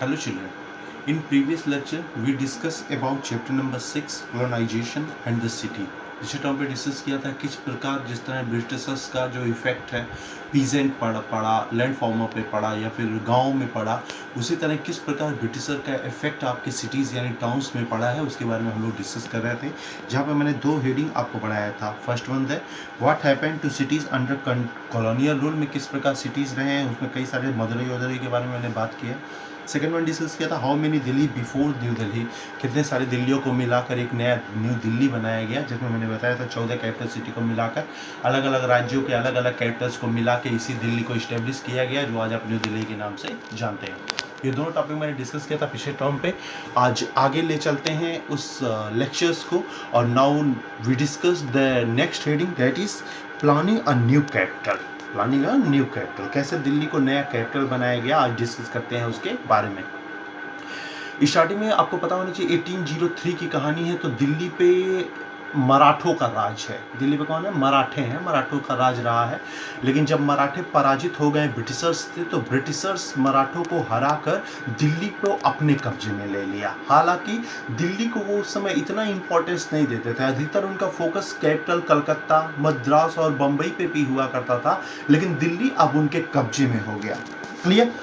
Hello children. In previous lecture we discussed about chapter number 6 colonization and the city. पिछले topic पे discuss किया था किस प्रकार जिस तरह ब्रिटिशर्स का जो इफेक्ट है पीजेंट पड़ा लैंड फॉर्मर पे पड़ा या फिर गांव में पड़ा, उसी तरह किस प्रकार ब्रिटिशर का इफेक्ट आपके सिटीज़ यानी टाउन्स में पड़ा है उसके बारे में हम लोग डिस्कस कर रहे थे। जहाँ पे मैंने दो हेडिंग आपको पढ़ाया था। फर्स्ट वन है what happened to cities under colonial rule में किस प्रकार सिटीज़ रहे हैं, उसमें कई सारे मदुरई के बारे में मैंने बात किया। सेकेंड वन डिस्कस किया था how many Delhi before new Delhi, कितने सारे दिल्लियों को मिलाकर एक नया न्यू दिल्ली बनाया गया, जिसमें मैंने बताया था 14 कैपिटल सिटी को मिलाकर अलग अलग राज्यों के अलग अलग कैपिटल्स को मिला के इसी दिल्ली को इस्टेब्लिश किया गया जो आज आप न्यू दिल्ली के नाम से जानते हैं। ये दोनों टॉपिक मैंने डिस्कस किया था पिछले टर्म पे। आज आगे ले चलते हैं उस लेक्चर्स को और now we discuss the next heading that is planning a new capital. Planning a new capital, कैसे दिल्ली को नया कैपिटल बनाया गया, आज डिस्कस करते हैं उसके बारे में। स्टार्टिंग में आपको पता होना चाहिए 1803 की कहानी है। तो दिल्ली पे मराठों का राज है। दिल्ली पे कौन है? मराठे हैं, मराठों का राज रहा है। लेकिन जब मराठे पराजित हो गए ब्रिटिशर्स से, तो ब्रिटिशर्स मराठों को हराकर दिल्ली को अपने कब्जे में ले लिया। हालांकि दिल्ली को वो उस समय इतना इंपॉर्टेंस नहीं देते थे, अधिकतर उनका फोकस कैपिटल कलकत्ता, मद्रास और बम्बई पे भी हुआ करता था, लेकिन दिल्ली अब उनके कब्जे में हो गया। क्लियर?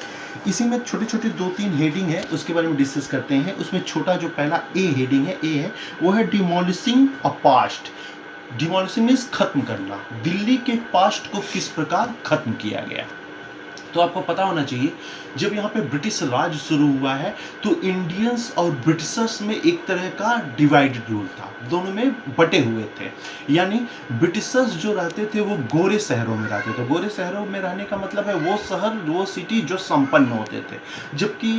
इसी में छोटी छोटी 2-3 हेडिंग है, उसके बारे में डिस्कस करते हैं। उसमें छोटा जो पहला ए हेडिंग है, ए है, वो है demolishing a past. Demolishing means खत्म करना। दिल्ली के पास्ट को किस प्रकार खत्म किया गया। तो आपको पता होना चाहिए जब यहाँ पे ब्रिटिश राज शुरू हुआ है तो इंडियंस और ब्रिटिशर्स में एक तरह का डिवाइडेड रूल था, दोनों में बटे हुए थे। यानी ब्रिटिशर्स जो रहते थे वो गोरे शहरों में रहते थे। गोरे शहरों में रहने का मतलब है वो शहर, वो सिटी जो संपन्न होते थे, जबकि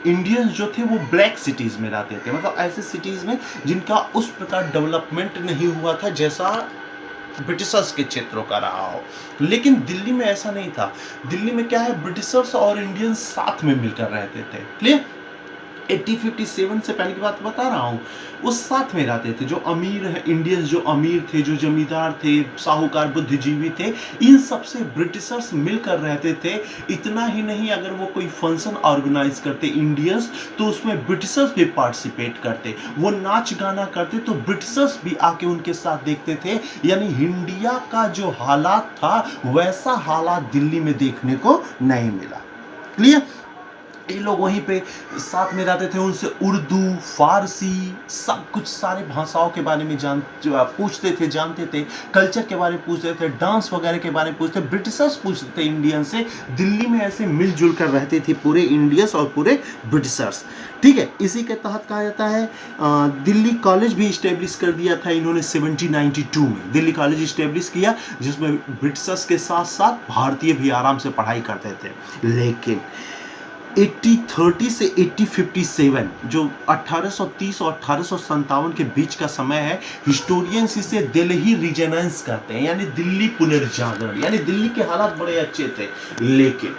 इंडियंस जो थे वो ब्लैक सिटीज़ में रहते थे, मतलब ऐसे सिटीज़ में जिनका उस प्रकार डेवलपमेंट नहीं हुआ था जैसा ब्रिटिशर्स के क्षेत्रों का रहा हो। लेकिन दिल्ली में ऐसा नहीं था। दिल्ली में क्या है, ब्रिटिशर्स और इंडियंस साथ में मिलकर रहते थे। क्लियर? 1857 से पहले की बात बता रहा हूँ, उस साथ में रहते थे। जो अमीर है इंडियंस, जो अमीर थे, जो जमींदार थे, साहूकार, बुद्धिजीवी थे, इन सबसे ब्रिटिशर्स मिलकर रहते थे। इतना ही नहीं, अगर वो कोई फंक्शन ऑर्गेनाइज करते इंडियंस तो उसमें ब्रिटिशर्स भी पार्टिसिपेट करते। वो नाच गाना करते तो ब्रिटिशर्स भी आके उनके साथ देखते थे। यानी इंडिया का जो हालात था वैसा हालात दिल्ली में देखने को नहीं मिला। क्लियर? ये लोग वहीं पे साथ में रहते थे, उनसे उर्दू, फारसी, सब कुछ सारे भाषाओं के बारे में पूछते थे, जानते थे, कल्चर के बारे में पूछते थे, डांस वगैरह के बारे में पूछते थे। ब्रिटिशर्स पूछते थे इंडियन से। दिल्ली में ऐसे मिलजुल कर रहते थे पूरे इंडियंस और पूरे ब्रिटिशर्स। ठीक है? इसी के तहत कहा जाता है दिल्ली कॉलेज भी इस्टेब्लिश कर दिया था इन्होंने 1792 में। दिल्ली कॉलेज इस्टेब्लिश किया जिसमें ब्रिटिशर्स के साथ साथ भारतीय भी आराम से पढ़ाई करते थे। लेकिन 1830 से 1857 जो 1830 और 1857 के बीच का समय है, हिस्टोरियंस इसे दिल्ली रीजेनेंस कहते हैं, यानी दिल्ली पुनर्जागरण। यानी दिल्ली के हालात बड़े अच्छे थे, लेकिन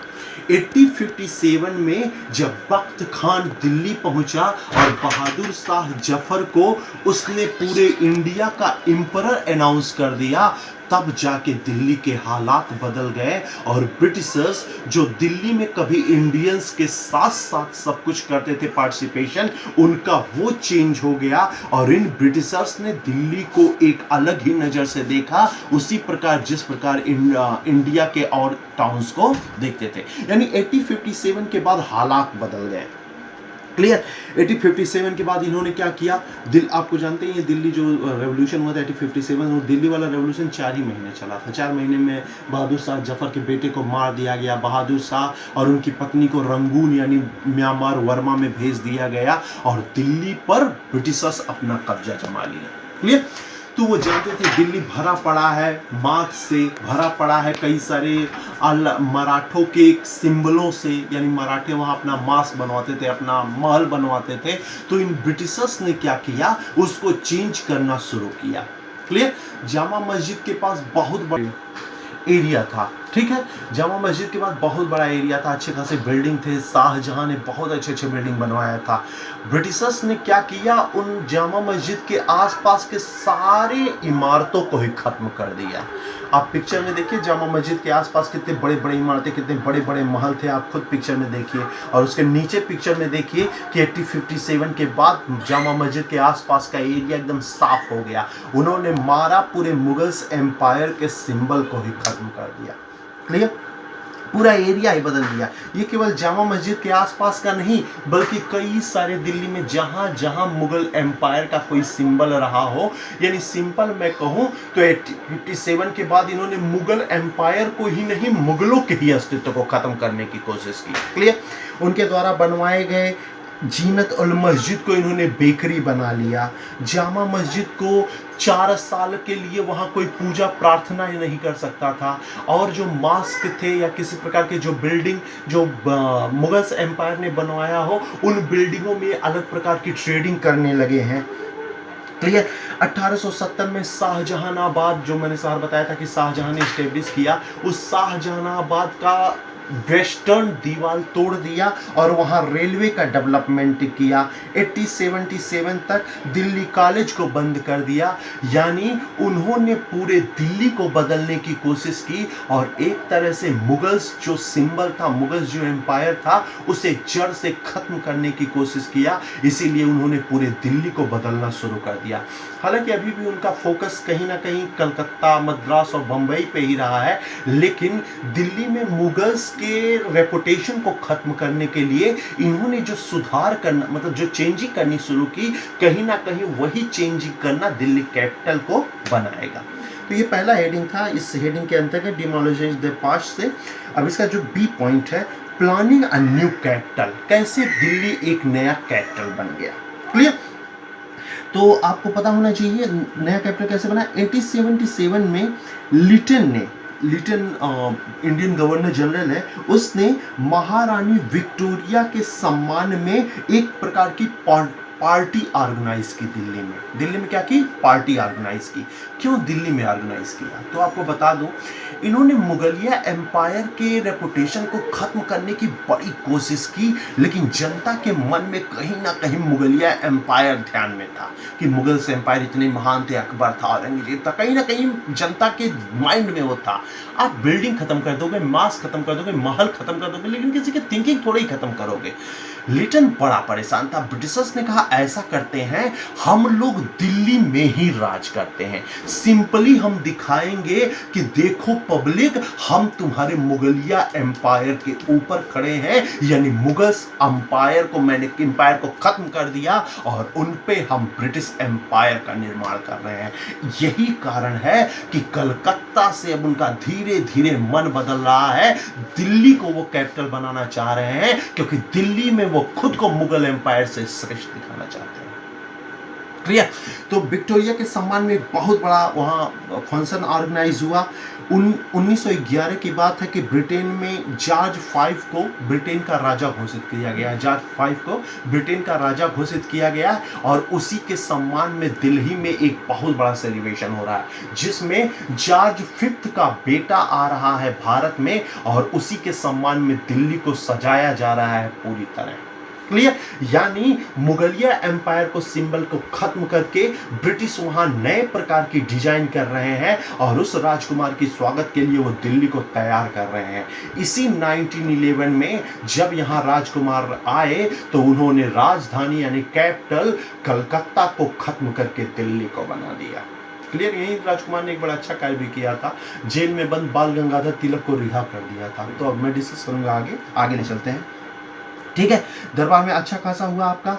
1857 में जब बख्त खान दिल्ली पहुंचा और बहादुर शाह जफर को उसने पूरे इंडिया का एम्परर अनाउंस कर दिया, तब जाके दिल्ली के हालात बदल गए और ब्रिटिशर्स जो दिल्ली में कभी इंडियंस के साथ साथ सब कुछ करते थे पार्टिसिपेशन, उनका वो चेंज हो गया और इन ब्रिटिशर्स ने दिल्ली को एक अलग ही नज़र से देखा, उसी प्रकार जिस प्रकार इंडिया के और टाउन्स को देखते थे। यानी 1857 के बाद हालात बदल गए। क्लियर? 1857 के बाद इन्होंने क्या किया, आपको जानते हैं ये दिल्ली जो रेवोल्यूशन हुआ था 1857, वो दिल्ली वाला रेवोल्यूशन 4 ही महीने चला था। 4 महीने में बहादुर शाह जफर के बेटे को मार दिया गया, बहादुर शाह और उनकी पत्नी को रंगून यानी म्यांमार वर्मा में भेज दिया गया और दिल्ली पर ब्रिटिशर्स अपना कब्जा जमा लिया। क्लियर? तो वो जानते थे दिल्ली भरा पड़ा है, मार्क से भरा पड़ा है, कई सारे मराठों के सिंबलों से, यानी मराठे वहाँ अपना मास्क बनवाते थे, अपना महल बनवाते थे। तो इन ब्रिटिशर्स ने क्या किया, उसको चेंज करना शुरू किया। क्लियर? जामा मस्जिद के पास बहुत बड़ा एरिया था, ठीक है। जामा मस्जिद के बाद बहुत बड़ा एरिया था, अच्छे खासे बिल्डिंग थे, शाहजहां ने बहुत अच्छे अच्छे बिल्डिंग बनवाया था। ब्रिटिशर्स ने क्या किया, उन जामा मस्जिद के आसपास के सारे इमारतों को ही खत्म कर दिया। आप पिक्चर में देखिए जामा मस्जिद के आसपास कितने बड़े बड़े इमारतें, कितने बड़े बड़े महल थे, आप खुद पिक्चर में देखिए। और उसके नीचे पिक्चर में देखिए कि 1857 के बाद जामा मस्जिद के आसपास का एरिया एकदम साफ हो गया। उन्होंने मारा, पूरे मुगल्स एम्पायर के सिंबल को ही खत्म कर दिया। क्लियर, पूरा एरिया ही बदल दिया। ये केवल जामा मस्जिद के आसपास का नहीं, बल्कि कई सारे दिल्ली में जहां जहां मुगल एम्पायर का कोई सिंबल रहा हो, यानी सिंपल मैं कहूं तो 1857 के बाद इन्होंने मुगल एम्पायर को ही नहीं, मुगलों के ही अस्तित्व को खत्म करने की कोशिश की। क्लियर, उनके द्वारा बनवाए गए जीनत उल मस्जिद को इन्होंने बेकरी बना लिया। जामा मस्जिद को 4 साल के लिए वहां कोई पूजा प्रार्थना ही नहीं कर सकता था। और जो मास्क थे या किसी प्रकार के जो बिल्डिंग जो मुगल्स एम्पायर ने बनवाया हो, उन बिल्डिंगों में अलग प्रकार की ट्रेडिंग करने लगे हैं। क्लियर, 1870 में शाहजहानाबाद, जो मैंने सर बताया था कि शाहजहां ने स्टेब्लिश किया, उस शाहजहानाबाद का वेस्टर्न दीवार तोड़ दिया और वहां रेलवे का डेवलपमेंट किया। 1877 तक दिल्ली कॉलेज को बंद कर दिया, यानी उन्होंने पूरे दिल्ली को बदलने की कोशिश की और एक तरह से मुगल्स जो सिंबल था, मुगल्स जो एम्पायर था, उसे जड़ से खत्म करने की कोशिश किया। इसीलिए उन्होंने पूरे दिल्ली को बदलना शुरू कर दिया। हालांकि अभी भी उनका फोकस कहीं ना कहीं कलकत्ता, मद्रास और बंबई पे ही रहा है, लेकिन दिल्ली में मुगल्स के रेपुटेशन को खत्म करने के लिए इन्होंने जो सुधार करना, मतलब जो चेंजिंग करनी शुरू की, कहीं ना कहीं वही चेंजिंग करना दिल्ली कैपिटल को बनाएगा। तो ये पहला हेडिंग था। इस हेडिंग के अंतर्गत डिमोलिशिंग द पास्ट से। अब इसका जो बी पॉइंट है, प्लानिंग अ न्यू कैपिटल, कैसे दिल्ली एक नया कैपिटल बन गया। क्लियर, तो आपको पता होना चाहिए नया कैपिटल कैसे बना। 1877 में लिटन इंडियन गवर्नर जनरल है, उसने महारानी विक्टोरिया के सम्मान में एक प्रकार की पार्टी ऑर्गेनाइज की दिल्ली में क्या की, पार्टी ऑर्गेनाइज की। क्यों दिल्ली में ऑर्गेनाइज किया, तो आपको बता दूं, इन्होंने मुगलिया एम्पायर के रेपुटेशन को खत्म करने की बड़ी कोशिश की, लेकिन जनता के मन में कहीं ना कहीं मुगलिया एम्पायर ध्यान में था कि मुगल्स एम्पायर इतने महान थे, अकबर था, औरंगजेब था, कहीं ना कहीं जनता के माइंड में वो था। आप बिल्डिंग खत्म कर दोगे, मास खत्म कर दोगे, महल खत्म कर दोगे, लेकिन किसी की थिंकिंग थोड़ा ही खत्म करोगे। लिटन बड़ा परेशान था। ब्रिटिशर्स ने कहा ऐसा करते हैं, हम लोग दिल्ली में ही राज करते हैं, सिंपली हम दिखाएंगे कि देखो पब्लिक, हम तुम्हारे मुगलिया एम्पायर के ऊपर खड़े हैं, यानी मुगल्स एम्पायर को, मैंने एम्पायर को खत्म कर दिया और उन पे हम ब्रिटिश एम्पायर का निर्माण कर रहे हैं। यही कारण है कि कलकत्ता से अब उनका धीरे धीरे मन बदल रहा है, दिल्ली को वो कैपिटल बनाना चाह रहे हैं, क्योंकि दिल्ली में वो खुद को मुगल एम्पायर से श्रेष्ठ दिखाना चाहते हैं। क्लियर, तो विक्टोरिया के सम्मान में एक बहुत बड़ा वहाँ फंक्शन ऑर्गेनाइज हुआ। 1911 की बात है कि ब्रिटेन में जॉर्ज V को ब्रिटेन का राजा घोषित किया गया। जॉर्ज V को ब्रिटेन का राजा घोषित किया गया और उसी के सम्मान में दिल्ली में एक बहुत बड़ा सेलिब्रेशन हो रहा है, जिसमें जॉर्ज V का बेटा आ रहा है भारत में और उसी के सम्मान में दिल्ली को सजाया जा रहा है पूरी तरह। क्लियर, यानी मुगलिया एम्पायर को सिंबल को खत्म करके ब्रिटिश वहां नए प्रकार की डिजाइन कर रहे हैं और उस राजकुमार की स्वागत के लिए वो दिल्ली को तैयार कर रहे हैं। इसी 1911 में जब यहां राजकुमार आए तो उन्होंने राजधानी यानी कैपिटल कलकत्ता को खत्म करके दिल्ली को बना दिया। क्लियर, यही राजकुमार ने एक बड़ा अच्छा कार्य भी किया था, जेल में बंद बाल गंगाधर तिलक को रिहा कर दिया था। तो अब मैं डिस्कस करूंगा, आगे ले चलते हैं। ठीक है, दरबार में अच्छा खासा हुआ आपका।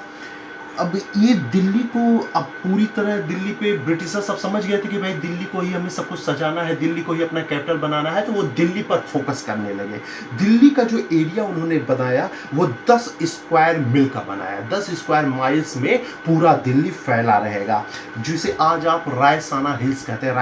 अब ये दिल्ली को अब पूरी तरह दिल्ली पे ब्रिटिशर सब समझ गए थे कि भाई दिल्ली को ही हमें सब कुछ सजाना है, दिल्ली को ही अपना कैपिटल बनाना है, तो वो दिल्ली पर फोकस करने लगे। दिल्ली का जो एरिया उन्होंने बनाया वो 10 स्क्वायर मील का बनाया। 10 स्क्वायर माइल्स में पूरा दिल्ली फैला रहेगा, जिसे आज आप रायसीना हिल्स कहते हैं,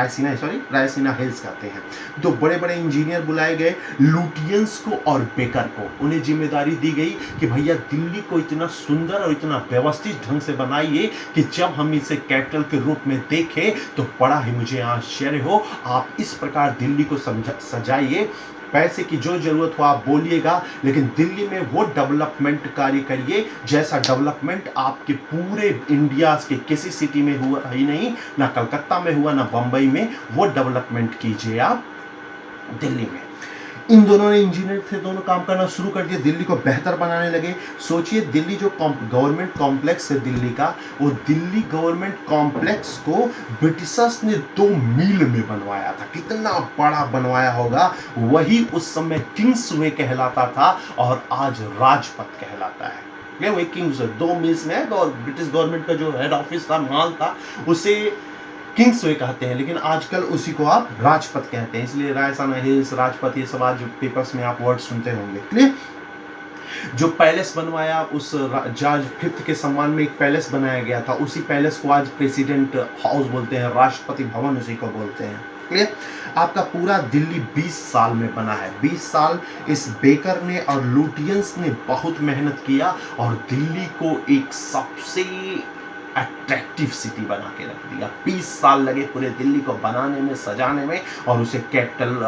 रायसीना हिल्स कहते हैं। तो बड़े बड़े इंजीनियर बुलाए गए, लुटियंस को और बेकर को, उन्हें जिम्मेदारी दी गई कि भैया दिल्ली को इतना सुंदर और इतना व्यवस्थित ढंग से बनाइए कि जब हम इसे कैपिटल के रूप में देखें तो बड़ा ही मुझे आश्चर्य हो। आप इस प्रकार दिल्ली को सजाइए। पैसे की जो जरूरत हो आप बोलिएगा, लेकिन दिल्ली में वो डेवलपमेंट कार्य करिए जैसा डेवलपमेंट आपके पूरे इंडिया के किसी सिटी में हुआ ही नहीं, ना कलकत्ता में हुआ ना बंबई में, वो डेवलपमेंट कीजिए आप दिल्ली में। इन दोनों ने इंजीनियर थे, दोनों काम करना शुरू कर दिया, दिल्ली को बेहतर बनाने लगे। सोचिए दिल्ली जो गवर्नमेंट कॉम्प्लेक्स है दिल्ली का, वो दिल्ली गवर्नमेंट कॉम्प्लेक्स को ब्रिटिशर्स ने 2 मील में बनवाया था। कितना बड़ा बनवाया होगा। वही उस समय किंग्स वे कहलाता था और आज राजपथ कहलाता है। वही किंग्स वे 2 मील्स में है, और ब्रिटिश गवर्नमेंट का जो हेड ऑफिस था, माल था, उसे किंग्स वे कहते हैं, लेकिन आजकल उसी को आप राजपथ कहते हैं। इसलिए रायसाना हिल्स, राजपथ, ये सब आज पेपर्स में आप वर्ड सुनते होंगे। क्लियर? जो पैलेस बनवाया उस जॉर्ज 5 के सम्मान में एक पैलेस बनाया गया था, उसी पैलेस को आज प्रेसिडेंट हाउस बोलते हैं, राष्ट्रपति भवन उसी को बोलते हैं। क्लियर? आपका पूरा दिल्ली 20 साल में बना है। 20 साल इस बेकर ने और लुटियंस ने बहुत मेहनत किया और दिल्ली को एक सबसे अट्रैक्टिव सिटी बना के रख दिया। 20 साल लगे पूरे दिल्ली को बनाने में, सजाने में, और उसे कैपिटल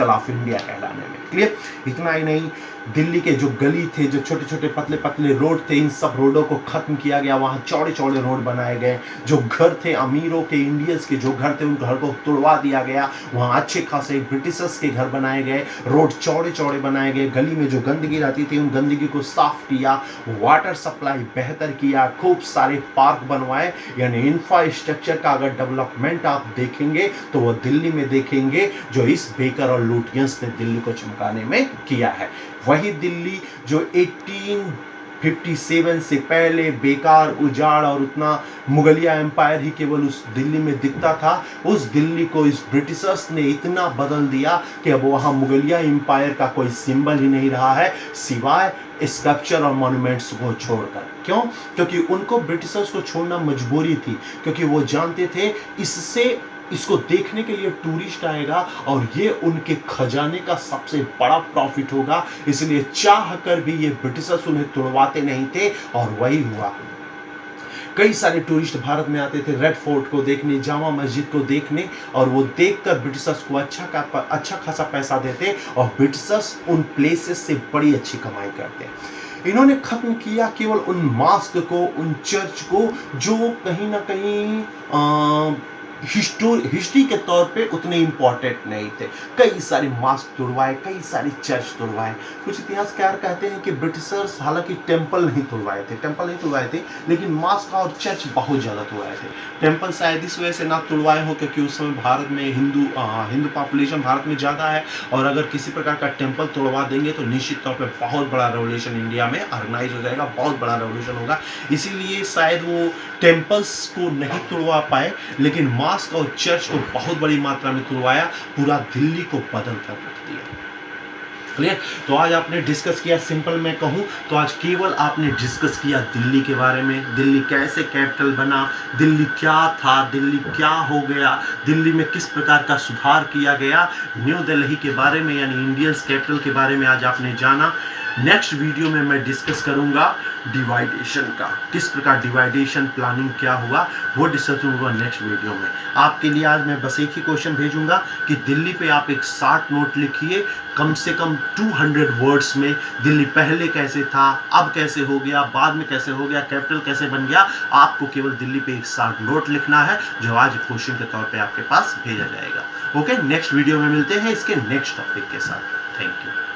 ऑफ इंडिया कहलाने में। क्लियर? इतना ही नहीं, दिल्ली के जो गली थे, जो छोटे छोटे पतले पतले रोड थे, इन सब रोडों को खत्म किया गया। वहाँ चौड़े चौड़े रोड बनाए गए। जो घर थे अमीरों के, इंडियंस के जो घर थे, उन घर को तोड़वा दिया गया। वहाँ अच्छे खासे ब्रिटिशर्स के घर बनाए गए। रोड चौड़े चौड़े बनाए गए। गली में जो गंदगी रहती थी, उन गंदगी को साफ किया। वाटर सप्लाई बेहतर किया। खूब सारे पार्क बनवाए। यानी इंफ्रास्ट्रक्चर का अगर डेवलपमेंट आप देखेंगे तो वो दिल्ली में देखेंगे जो इस बेकर और लुटियंस ने दिल्ली को चमकाने में किया है। वही दिल्ली जो 1857 से पहले बेकार, उजाड़ और उतना मुगलिया एम्पायर ही केवल उस दिल्ली में दिखता था, उस दिल्ली को इस ब्रिटिशर्स ने इतना बदल दिया कि अब वहाँ मुगलिया एम्पायर का कोई सिंबल ही नहीं रहा है, सिवाय स्कल्पचर और मॉन्यूमेंट्स को छोड़कर। क्यों? क्योंकि उनको ब्रिटिशर्स को छोड़ना मजबूरी थी, क्योंकि वो जानते थे इसको देखने के लिए टूरिस्ट आएगा और ये उनके खजाने का सबसे बड़ा प्रॉफिट होगा। इसलिए चाह कर भी ये ब्रिटिशर्स उन्हें तोड़वाते नहीं थे, और वही हुआ। कई सारे टूरिस्ट भारत में आते थे रेड फोर्ट को देखने, जामा मस्जिद को देखने, और वो देखकर ब्रिटिशर्स को अच्छा खासा पैसा देते, और ब्रिटिशर्स उन प्लेसेस से बड़ी अच्छी कमाई करते। इन्होंने खत्म किया केवल उन मास्क को, उन चर्च को, जो कहीं ना कहीं हिस्ट्री के तौर पे उतने इंपॉर्टेंट नहीं थे। कई सारे मास्क तुड़वाए, कई सारे चर्च तुड़वाए। कुछ इतिहासकार कहते हैं कि ब्रिटिशर्स हालांकि टेंपल नहीं तुड़वाए थे, लेकिन मास्क और चर्च बहुत ज़्यादा तुड़वाए थे। टेंपल शायद इस वजह से ना तुड़वाए हो क्योंकि उस समय भारत में हिंदू पॉपुलेशन भारत में ज़्यादा है, और अगर किसी प्रकार का टेंपल तुड़वा देंगे तो निश्चित तौर पर बहुत बड़ा रेवोल्यूशन इंडिया में ऑर्गेनाइज हो जाएगा, बहुत बड़ा रेवोल्यूशन होगा। इसीलिए शायद वो टेंपल्स को नहीं तुड़वा पाए, लेकिन मास्क और चर्च को बहुत बड़ी मात्रा में तुड़वाया, पूरा दिल्ली को बदल कर रख दिया। क्लियर? तो आज आपने डिस्कस किया, सिंपल मैं कहूं तो आज केवल आपने डिस्कस किया दिल्ली के बारे में। दिल्ली कैसे कैपिटल बना, दिल्ली क्या था, दिल्ली क्या हो गया, दिल्ली में किस प्रकार का सुधार किया गया, न्यू दिल्ली के बारे में यानी इंडियंस कैपिटल के बारे में आज आपने जाना। नेक्स्ट वीडियो में मैं डिस्कस करूंगा डिवाइडेशन का, किस प्रकार डिवाइडेशन प्लानिंग क्या हुआ, वो डिस्कस होगा नेक्स्ट वीडियो में। आपके लिए आज मैं बस एक ही क्वेश्चन भेजूंगा कि दिल्ली पे आप एक शॉर्ट नोट लिखिए, कम से कम 200 वर्ड्स में। दिल्ली पहले कैसे था, अब कैसे हो गया, बाद में कैसे हो गया, कैपिटल कैसे बन गया। आपको केवल दिल्ली पे एक शॉर्ट नोट लिखना है, जो आज क्वेश्चन के तौर पे आपके पास भेजा जाएगा। ओके, नेक्स्ट वीडियो में मिलते हैं इसके नेक्स्ट टॉपिक के साथ। Thank you.